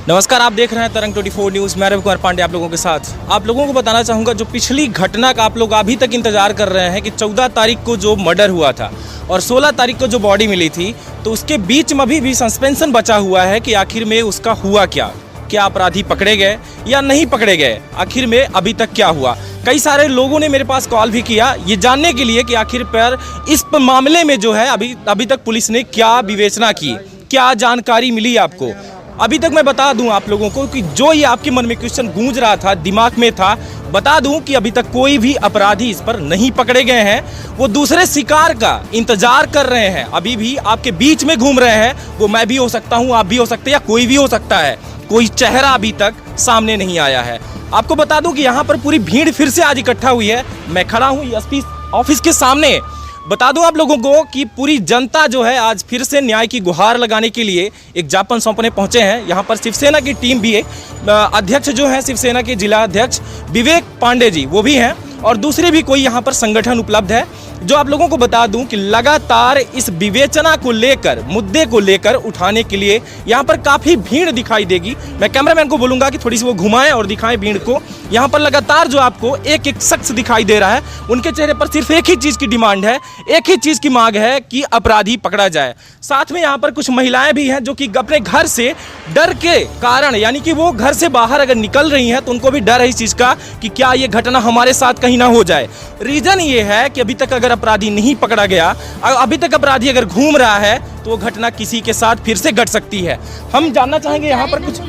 नमस्कार, आप देख रहे हैं तरंग 24 न्यूज़। मैं रवि कुमार पांडे आप लोगों के साथ। आप लोगों को बताना चाहूँगा जो पिछली घटना का आप लोग अभी तक इंतजार कर रहे हैं कि 14 तारीख को जो मर्डर हुआ था और 16 तारीख को जो बॉडी मिली थी, तो उसके बीच में अभी भी सस्पेंशन बचा हुआ है कि आखिर में उसका हुआ क्या अपराधी पकड़े गए या नहीं पकड़े गए, आखिर में अभी तक क्या हुआ। कई सारे लोगों ने मेरे पास कॉल भी किया ये जानने के लिए कि आखिर पर इस मामले में जो है अभी तक पुलिस ने क्या विवेचना की, क्या जानकारी मिली आपको। अभी तक मैं बता दूं आप लोगों को कि जो ये आपके मन में क्वेश्चन गूंज रहा था, दिमाग में था, बता दूं कि अभी तक कोई भी अपराधी इस पर नहीं पकड़े गए हैं। वो दूसरे शिकार का इंतजार कर रहे हैं, अभी भी आपके बीच में घूम रहे हैं। वो मैं भी हो सकता हूं, आप भी हो सकते हैं, या कोई भी हो सकता है। कोई चेहरा अभी तक सामने नहीं आया है। आपको बता दूं कि यहाँ पर पूरी भीड़ फिर से आज इकट्ठा हुई है। मैं खड़ा हूँ एसपी ऑफिस के सामने। बता दूं आप लोगों को कि पूरी जनता जो है आज फिर से न्याय की गुहार लगाने के लिए एक ज्ञापन सौंपने पहुंचे हैं। यहाँ पर शिवसेना की टीम भी है, अध्यक्ष जो है शिवसेना के जिला अध्यक्ष विवेक पांडे जी वो भी हैं, और दूसरे भी कोई यहाँ पर संगठन उपलब्ध है। जो आप लोगों को बता दूं कि लगातार इस विवेचना को लेकर, मुद्दे को लेकर उठाने के लिए यहाँ पर काफ़ी भीड़ दिखाई देगी। मैं कैमरामैन को बोलूँगा कि थोड़ी सी वो घुमाएं और दिखाएं भीड़ को। यहाँ पर लगातार जो आपको एक एक शख्स दिखाई दे रहा है, उनके चेहरे पर सिर्फ एक ही चीज़ की डिमांड है, एक ही चीज़ की मांग है कि अपराधी पकड़ा जाए। साथ में यहाँ पर कुछ महिलाएं भी हैं जो कि अपने घर से डर के कारण, यानी कि वो घर से बाहर अगर निकल रही हैं तो उनको भी डर है इस चीज़ का कि क्या ये घटना हमारे साथ कहीं ना हो जाए। रीज़न ये है कि अभी तक अगर अपराधी नहीं पकड़ा गया, अभी तक अपराधी अगर घूम रहा है तो वो घटना किसी के साथ फिर से घट सकती है। हम जानना चाहेंगे यहाँ पर कुछ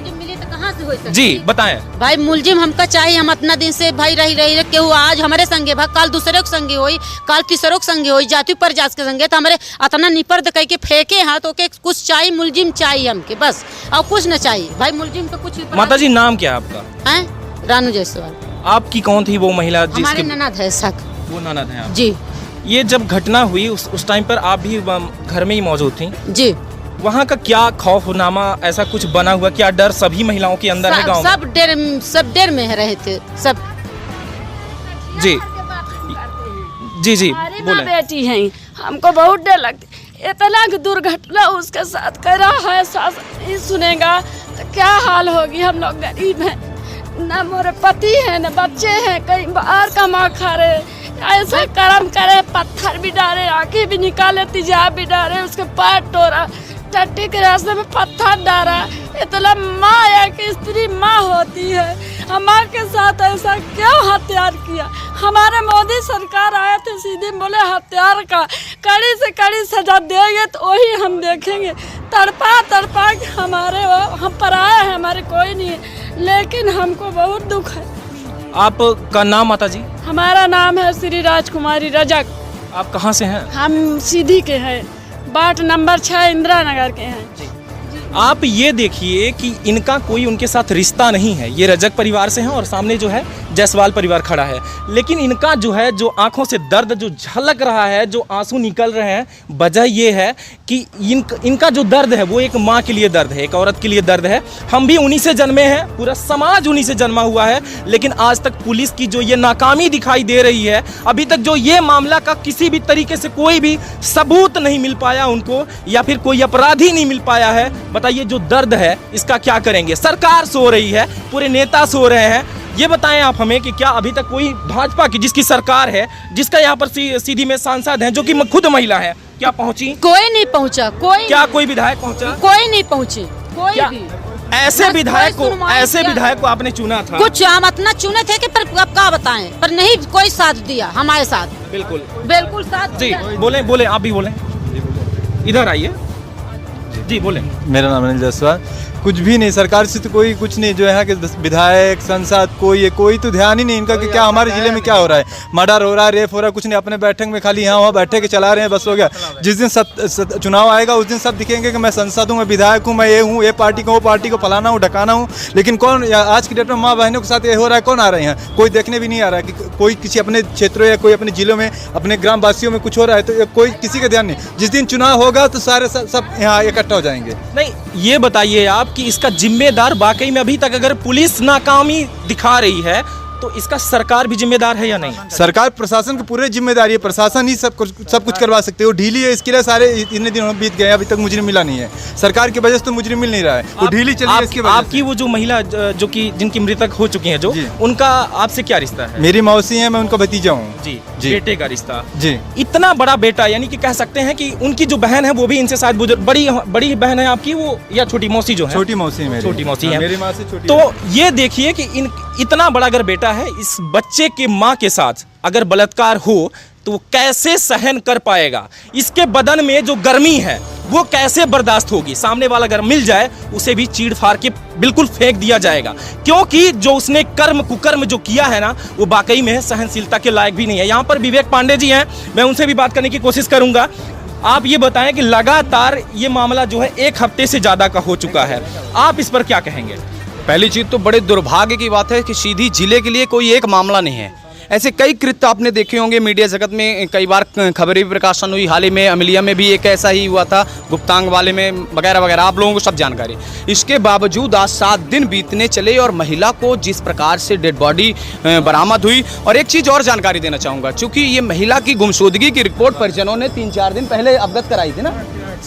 जी बताएं। भाई मुलजिम हमका चाहिए। हम इतना दिन से भाई रही केहू आज हमारे संगे भाई, कल दूसरे के संगे होई, कल तीसरों के संगे होई, जाति पर जात के संगे, तो हमारे इतना निपर्द कह के फेंके हैं तो के कुछ चाहिए, मुलजिम चाहिए हमके बस, और कुछ न चाहिए भाई। मुलजिम तो कुछ। माता जी नाम क्या है आपका? हैं रानू जायसवाल। आपकी कौन थी वो महिला हमारे ननद है सक। वो ननद है जी। ये जब घटना हुई उस टाइम पर आप भी घर में ही मौजूद थी जी। वहाँ का क्या खौफनामा ऐसा कुछ बना हुआ, क्या डर सभी महिलाओं के अंदर है गांव में? सब डर में रहे थे सब। जी जी जी बोले। बेटी है, हमको बहुत डर लगती। इतना दुर्घटना उसके साथ कर रहा है, सास नहीं सुनेगा तो क्या हाल होगी। हम लोग गरीब हैं, न मेरे पति है न बच्चे हैं, कहीं बाहर कमा खा रहे। ऐसा कर्म करे, पत्थर भी डाले, आँखें भी निकाले, तेजाब भी डाले, उसके पैर तोड़ा, टट्टी के रास्ते में पत्थर डाला। इतना माँ या कि स्त्री माँ होती है, माँ के साथ ऐसा क्यों हत्यार किया। हमारे मोदी सरकार आए थे, सीधे बोले हत्यार का कड़ी से कड़ी सजा देंगे तो वही हम देखेंगे। तड़पा के हमारे हम पर आए हैं, हमारे कोई नहीं है, लेकिन हमको बहुत दुख है। आपका नाम माता जी? हमारा नाम है श्री राजकुमारी रजक। आप कहाँ से हैं? हम सीधी के हैं, वार्ड नंबर 6 इंदिरा नगर के हैं। आप ये देखिए कि इनका कोई उनके साथ रिश्ता नहीं है। ये रजक परिवार से हैं और सामने जो है जायसवाल परिवार खड़ा है, लेकिन इनका जो है जो आंखों से दर्द जो झलक रहा है, जो आंसू निकल रहे हैं, वजह ये है कि इनका जो दर्द है वो एक माँ के लिए दर्द है, एक औरत के लिए दर्द है। हम भी उन्हीं से जन्मे हैं, पूरा समाज उन्हीं से जन्मा हुआ है, लेकिन आज तक पुलिस की जो ये नाकामी दिखाई दे रही है, अभी तक जो ये मामला का किसी भी तरीके से कोई भी सबूत नहीं मिल पाया उनको, या फिर कोई अपराधी नहीं मिल पाया है। बताइए जो दर्द है इसका क्या करेंगे? सरकार सो रही है, पूरे नेता सो रहे हैं। ये बताएं आप हमें कि क्या अभी तक कोई भाजपा की जिसकी सरकार है, जिसका यहाँ पर सीधी में सांसद हैं जो कि खुद महिला है, क्या पहुंची? कोई नहीं पहुंचा। कोई विधायक पहुंचा? कोई नहीं पहुंचे। कोई भी ऐसे विधायक को आपने चुना था? कुछ हम इतना चुने थे कि पर अब क्या बताएं, पर नहीं कोई साथ दिया हमारे साथ। बिल्कुल साथ जी। बोले आप भी बोले, इधर आइए जी। बोले। मेरा नाम अनिल जायसवाल। कुछ भी नहीं, सरकार से तो कोई कुछ नहीं, जो है कि विधायक सांसद कोई तो ध्यान ही नहीं इनका कि क्या हमारे जिले में क्या हो रहा है। मर्डर हो रहा है, रेप हो रहा है, कुछ नहीं। अपने बैठक में खाली यहाँ वहाँ बैठे के चला रहे हैं, बस हो गया। जिस दिन चुनाव आएगा उस दिन सब दिखेंगे कि मैं सांसद हूँ, मैं विधायक हूँ, मैं ये हूँ, ये पार्टी को वो पार्टी को फलाना हूँ ढकाना हूँ। लेकिन कौन आज की डेट में माँ बहनों के साथ ये हो रहा है, कौन आ रहे हैं? कोई देखने भी नहीं आ रहा है कि कोई किसी अपने क्षेत्रों या कोई अपने जिलों में, अपने ग्राम वासियों में कुछ हो रहा है, तो कोई किसी का ध्यान नहीं। जिस दिन चुनाव होगा तो सारे सब यहाँ इकट्ठा हो जाएंगे। नहीं, ये बताइए आप कि इसका जिम्मेदार वाकई में अभी तक अगर पुलिस नाकामी दिखा रही है तो इसका सरकार भी जिम्मेदार है या नहीं? सरकार प्रशासन की पूरी जिम्मेदारी है, प्रशासन ही सब कुछ करवा सकते हो। ढीली है, इसके लिए सारे इतने दिन बीत गए, अभी तक मुजरिम मिला नहीं है। सरकार की वजह से तो मुजरिम मिल नहीं रहा है, वो ढीली चली है इसकी वजह से। आपकी वो जो महिला जो कि जिनकी मृतक हो चुकी है, जो उनका आपसे क्या रिश्ता है? मेरी मौसी है, मैं उनका भतीजा हूँ। जी, बेटे का रिश्ता। जी, इतना बड़ा बेटा, यानी कि कह सकते हैं कि उनकी जो बहन है वो भी इनसे शायद बड़ी बहन है आपकी, वो या छोटी मौसी जो है? छोटी मौसी है मेरी। छोटी मौसी है मेरी माँ से छोटी। तो ये देखिए कि इतना बड़ा अगर बेटा है, इस बच्चे के माँ के साथ अगर बलात्कार हो तो वो कैसे सहन कर पाएगा? इसके बदन में जो गर्मी है वो कैसे बर्दाश्त होगी? सामने वाला अगर मिल जाए उसे भी चीड़ फाड़ के बिल्कुल फेंक दिया जाएगा, क्योंकि जो उसने कुकर्म जो किया है ना, वो वाकई में सहनशीलता के लायक भी नहीं है। यहाँ पर विवेक पांडे जी हैं, मैं उनसे भी बात करने की कोशिश करूंगा। आप ये बताएं कि लगातार ये मामला जो है 1 हफ्ते से ज्यादा का हो चुका है, आप इस पर क्या कहेंगे? पहली चीज़ तो बड़े दुर्भाग्य की बात है कि सीधी जिले के लिए कोई एक मामला नहीं है। ऐसे कई कृत्य आपने देखे होंगे मीडिया जगत में, कई बार खबरें भी प्रकाशन हुई। हाल ही में अमिलिया में भी एक ऐसा ही हुआ था, गुप्तांग वाले में वगैरह वगैरह, आप लोगों को सब जानकारी। इसके बावजूद आज 7 दिन बीतने चले और महिला को जिस प्रकार से डेड बॉडी बरामद हुई। और एक चीज़ और जानकारी देना चाहूँगा, चूँकि ये महिला की गुमशुदगी की रिपोर्ट परिजनों ने 3-4 दिन पहले अवगत कराई थी ना,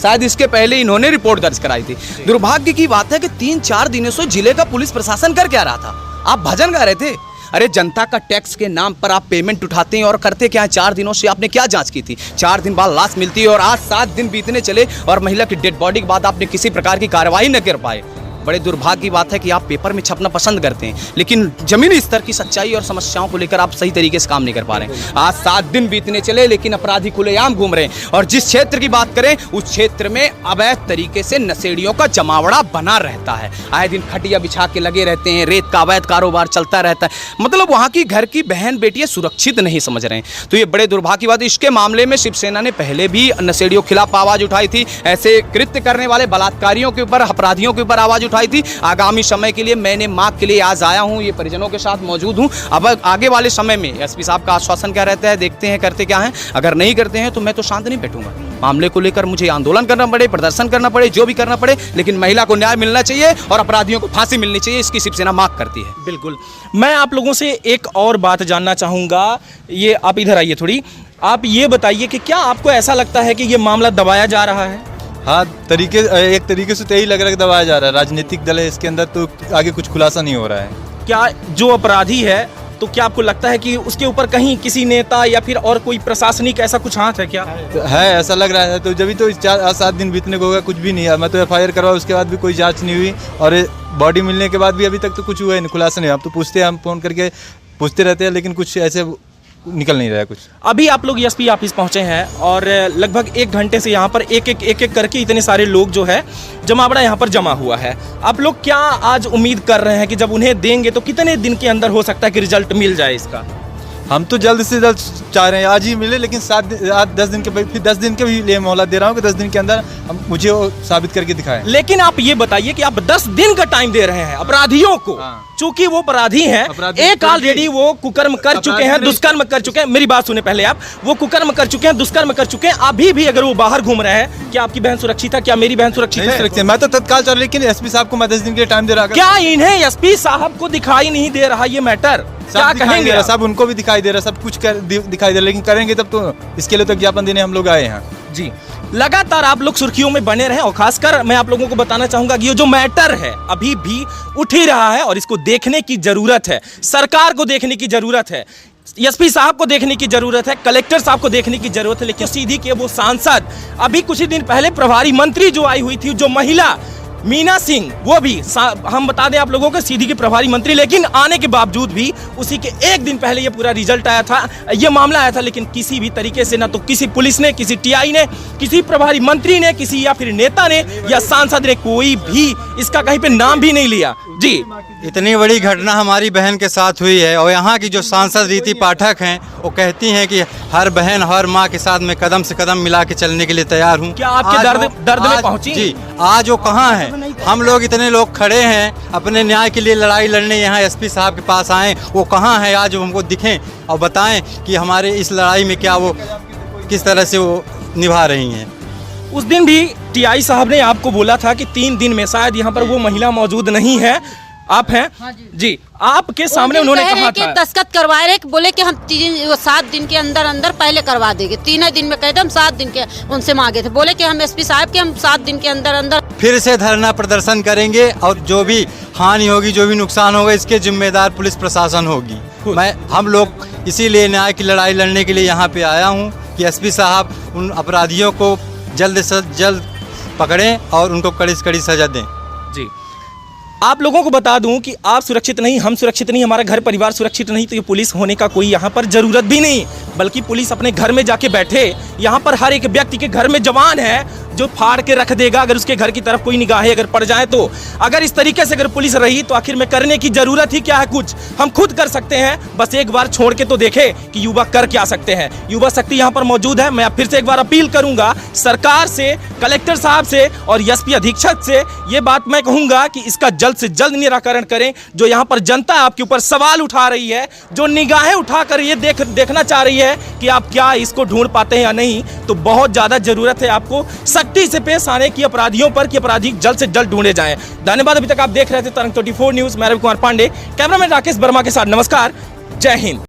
शायद इसके पहले इन्होंने रिपोर्ट दर्ज कराई थी। दुर्भाग्य की बात है कि 3-4 दिनों से जिले का पुलिस प्रशासन कर क्या रहा था? आप भजन गा रहे थे। अरे जनता का टैक्स के नाम पर आप पेमेंट उठाते हैं और करते क्या है? 4 दिनों से आपने क्या जांच की थी? 4 दिन बाद लाश मिलती है और आज 7 दिन बीतने चले और महिला की डेड बॉडी के बाद आपने किसी प्रकार की कार्रवाई न कर पाए। बड़े दुर्भाग्य की बात है कि आप पेपर में छपना पसंद करते हैं, लेकिन जमीनी स्तर की सच्चाई और समस्याओं को लेकर आप सही तरीके से काम नहीं कर पा रहे हैं। आज 7 दिन बीतने चले लेकिन अपराधी खुलेआम घूम रहे हैं। और जिस क्षेत्र की बात करें, उस क्षेत्र में अवैध तरीके से नशेड़ियों का जमावड़ा बना रहता है। आए दिन खटिया बिछा के लगे रहते हैं, रेत का अवैध कारोबार चलता रहता है। मतलब वहाँ की घर की बहन बेटियां सुरक्षित नहीं समझ रहे हैं। तो ये बड़े दुर्भाग्य की बात। इसके मामले में शिवसेना ने पहले भी नशेड़ियों के खिलाफ आवाज उठाई थी, ऐसे कृत्य करने वाले बलात्कारियों के ऊपर, अपराधियों के ऊपर आवाज उठाई थी। आगामी समय के लिए मैंने मांग के लिए आज आया हूं, ये परिजनों के साथ मौजूद हूं। अब आगे वाले समय में एसपी साहब का आश्वासन क्या रहता है, देखते हैं करते क्या हैं। अगर नहीं करते हैं तो मैं तो शांत नहीं बैठूंगा। मामले को लेकर मुझे आंदोलन करना पड़े, प्रदर्शन करना पड़े, जो भी करना पड़े, लेकिन महिला को न्याय मिलना चाहिए और अपराधियों को फांसी मिलनी चाहिए, इसकी शिवसेना मांग करती है। बिल्कुल। मैं आप लोगों से एक और बात जानना चाहूँगा, ये आप इधर आइए थोड़ी। आप ये बताइए कि क्या आपको ऐसा लगता है कि ये मामला दबाया जा रहा है? हाँ, एक तरीके से तो यही लग रहा है कि दबाया जा रहा है। राजनीतिक दल है इसके अंदर, तो आगे कुछ खुलासा नहीं हो रहा है। क्या जो अपराधी है, तो क्या आपको लगता है कि उसके ऊपर कहीं किसी नेता या फिर और कोई प्रशासनिक ऐसा कुछ हाथ है क्या? है, ऐसा लग रहा है। तो जब तो 4-7 दिन बीतने को होगा, कुछ भी नहीं है। मैं तो FIR करवाया, उसके बाद भी कोई जांच नहीं हुई और बॉडी मिलने के बाद भी अभी तक तो कुछ हुआ है नहीं, खुलासा नहीं। हम तो पूछते हैं, हम फ़ोन करके पूछते रहते हैं, लेकिन कुछ ऐसे निकल नहीं रहा है कुछ। अभी आप लोग एसपी ऑफिस पहुंचे हैं और लगभग 1 घंटे से यहाँ पर एक एक करके इतने सारे लोग जो है जमावड़ा यहाँ पर जमा हुआ है। आप लोग क्या आज उम्मीद कर रहे हैं कि जब उन्हें देंगे तो कितने दिन के अंदर हो सकता है कि रिजल्ट मिल जाए इसका? हम तो जल्द से जल्द चाह रहे हैं आज ही मिले, लेकिन 7-10 दिन के फिर 10 दिन के भी लिए मोहलत दे रहा हूँ कि 10 दिन के अंदर हम मुझे वो साबित करके दिखाएं। लेकिन आप ये बताइए कि आप 10 दिन का टाइम दे रहे हैं अपराधियों को। चूंकि वो अपराधी हैं, एक ऑलरेडी वो कुकर्म कर चुके हैं, दुष्कर्म कर चुके हैं। मेरी बात सुने पहले आप, वो कुकर्म कर चुके हैं, दुष्कर्म कर चुके हैं। अभी भी अगर वो बाहर घूम रहे हैं, क्या आपकी बहन सुरक्षित है? क्या मेरी बहन सुरक्षित है? मैं तो तत्काल चाह रहा, लेकिन एसपी साहब को मैं 10 दिन के लिए टाइम दे रहा। क्या इन्हें एसपी साहब को दिखाई नहीं दे रहा ये मैटर? क्या कहेंगे? सब उनको भी दिखाई दे रहा, सब कुछ दिखाई दे रहा, लेकिन करेंगे तब तो। इसके लिए तो ज्ञापन देने हम लोग आए हैं। जी, लगातार आप लोग सुर्खियों में बने रहें और खासकर मैं आप लोगों को बताना चाहूंगा कि ये जो मैटर है अभी भी उठ ही रहा है और इसको देखने की जरूरत है। सरकार को देखने की जरूरत है, एसपी साहब को देखने की जरूरत है, कलेक्टर साहब को देखने की जरूरत है। लेकिन सीधी के वो सांसद, अभी कुछ ही दिन पहले प्रभारी मंत्री जो आई हुई थी, जो महिला मीना सिंह, वो भी हम बता दें आप लोगों को सीधी की प्रभारी मंत्री, लेकिन आने के बावजूद भी उसी के 1 दिन पहले ये पूरा रिजल्ट आया था, ये मामला आया था। लेकिन किसी भी तरीके से ना तो किसी पुलिस ने, किसी टीआई ने, किसी प्रभारी मंत्री ने, किसी या फिर नेता ने या सांसद ने, कोई भी इसका कहीं पे नाम भी नहीं लिया। जी, इतनी बड़ी घटना हमारी बहन के साथ हुई है और यहाँ की जो सांसद रीति पाठक हैं वो कहती हैं कि हर बहन हर माँ के साथ में कदम से कदम मिला के चलने के लिए तैयार हूँ। क्या आपके दर्द में पहुँची? जी, आज वो कहाँ है? हम लोग इतने लोग खड़े हैं अपने न्याय के लिए लड़ाई लड़ने, यहाँ एसपी साहब के पास आए, वो कहाँ है? आज वो हमको दिखें और बताएं कि हमारे इस लड़ाई में क्या वो किस तरह से वो निभा रही हैं। उस दिन भी टीआई साहब ने आपको बोला था कि 3 दिन में, शायद यहाँ पर वो महिला मौजूद नहीं है, आप हैं? हाँ जी। जी, आपके सामने वो दिन उन्होंने कह रहे कहा हैं कि था। दस्तखत करवाए रहे, बोले कि हम 7 दिन के अंदर अंदर पहले करवा देंगे। 3 दिन में कहते हम 7 दिन के उनसे मांगे थे, बोले कि हम एसपी साहब के हम 7 दिन के अंदर अंदर फिर से धरना प्रदर्शन करेंगे और जो भी हानि होगी, जो भी नुकसान होगा, इसके जिम्मेदार पुलिस प्रशासन होगी। हम लोग इसीलिए न्याय की लड़ाई लड़ने के लिए यहाँ पे आया हूँ कि एसपी साहब उन अपराधियों को जल्द से जल्द पकड़ें और उनको कड़ी से कड़ी सजा दें। जी, आप लोगों को बता दूं कि आप सुरक्षित नहीं, हम सुरक्षित नहीं, हमारा घर परिवार सुरक्षित नहीं, तो ये पुलिस होने का कोई यहाँ पर जरूरत भी नहीं, बल्कि पुलिस अपने घर में जाके बैठे। यहाँ पर हर एक व्यक्ति के घर में जवान है जो फाड़ के रख देगा अगर उसके घर की तरफ कोई निगाहें अगर पड़ जाए तो। अगर इस तरीके से अगर पुलिस रही तो आखिर में करने की जरूरत ही क्या है? कुछ हम खुद कर सकते हैं, बस एक बार छोड़ के तो देखे कि युवा कर क्या सकते हैं। युवा शक्ति यहाँ पर मौजूद है। मैं फिर से एक बार अपील करूंगा सरकार से, कलेक्टर साहब से और एसपी अधीक्षक से, ये बात मैं कहूंगा कि इसका जल्द से जल्द निराकरण करें। जो यहाँ पर जनता आपके ऊपर सवाल उठा रही है, जो निगाहें उठाकर ये देखना चाह रही है कि आप क्या इसको ढूंढ पाते हैं या नहीं, तो बहुत ज्यादा जरूरत है आपको सख्ती से पेश आने की अपराधियों पर, कि अपराधी जल्द से जल्द ढूंढे जाएं। धन्यवाद। अभी तक आप देख रहे थे तरंग 24 न्यूज, मैं रवि कुमार पांडे, कैमरामैन राकेश वर्मा के साथ। नमस्कार, जय हिंद।